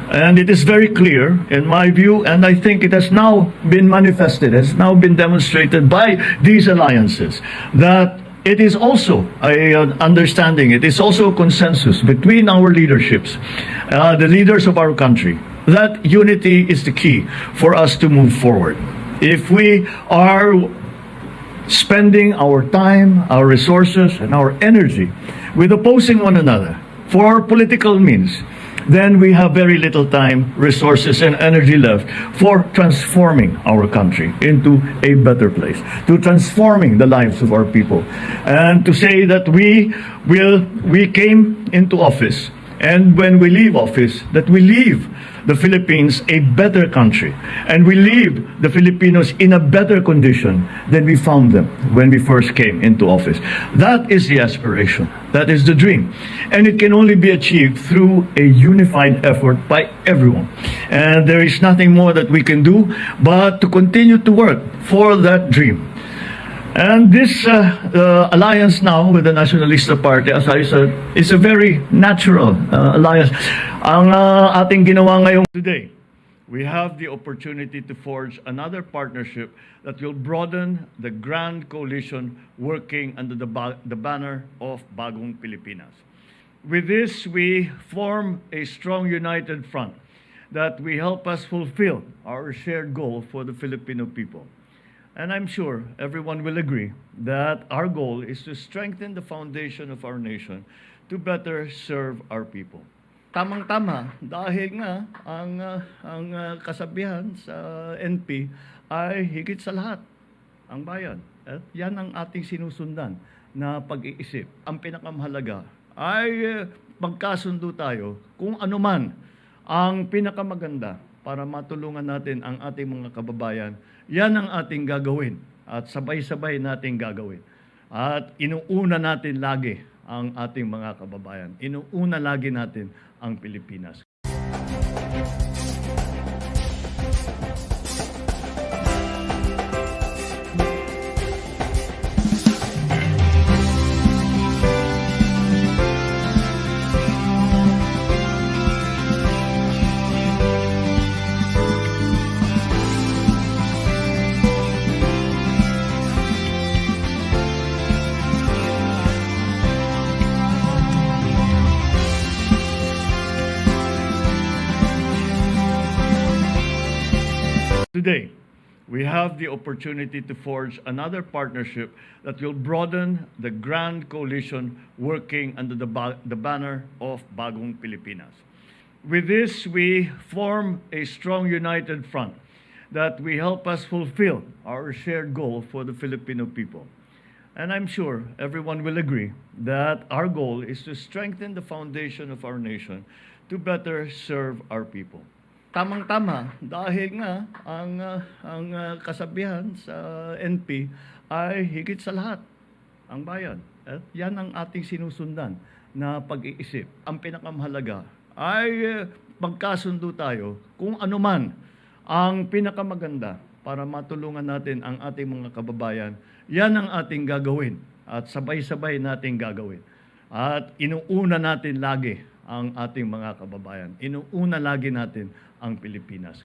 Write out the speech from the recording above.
And it is very clear, in my view, and I think it has now been manifested, has now been demonstrated by these alliances, that it is also an understanding, it is also a consensus between our leaderships, the leaders of our country, that unity is the key for us to move forward. If we are spending our time, our resources, and our energy with opposing one another for political means, then we have very little time, resources, and energy left for transforming our country into a better place, to transforming the lives of our people, and to say that we came into office, and when we leave office, that we leave the Philippines a better country, and we leave the Filipinos in a better condition than we found them when we first came into office. That is the aspiration. That is the dream. And it can only be achieved through a unified effort by everyone. And there is nothing more that we can do but to continue to work for that dream. And this alliance now with the Nacionalista Party, as I said, is a very natural alliance. Ang ating ginawa ngayong today, we have the opportunity to forge another partnership that will broaden the grand coalition working under the banner of Bagong Pilipinas. With this, we form a strong united front that will help us fulfill our shared goal for the Filipino people. And I'm sure everyone will agree that our goal is to strengthen the foundation of our nation to better serve our people. Tamang-tama dahil nga ang kasabihan sa NP ay higit sa lahat ang bayan. At yan ang ating sinusundan na pag-iisip. Ang pinakamahalaga ay magkasundo tayo kung ano man ang pinakamaganda para matulungan natin ang ating mga kababayan. Yan ang ating gagawin at sabay-sabay nating gagawin. At inuuna natin lagi ang ating mga kababayan. Inuuna lagi natin ang Pilipinas. Today, we have the opportunity to forge another partnership that will broaden the grand coalition working under the banner of Bagong Pilipinas. With this, we form a strong united front that will help us fulfill our shared goal for the Filipino people. And I'm sure everyone will agree that our goal is to strengthen the foundation of our nation to better serve our people. Tamang-tama dahil nga ang kasabihan sa NP ay higit sa lahat ang bayan. At yan ang ating sinusundan na pag-iisip. Ang pinakamahalaga ay magkasundo tayo kung ano man ang pinakamaganda para matulungan natin ang ating mga kababayan. Yan ang ating gagawin at sabay-sabay nating gagawin. At inuuna natin lagi ang ating mga kababayan. Inuuna lagi natin ang Pilipinas.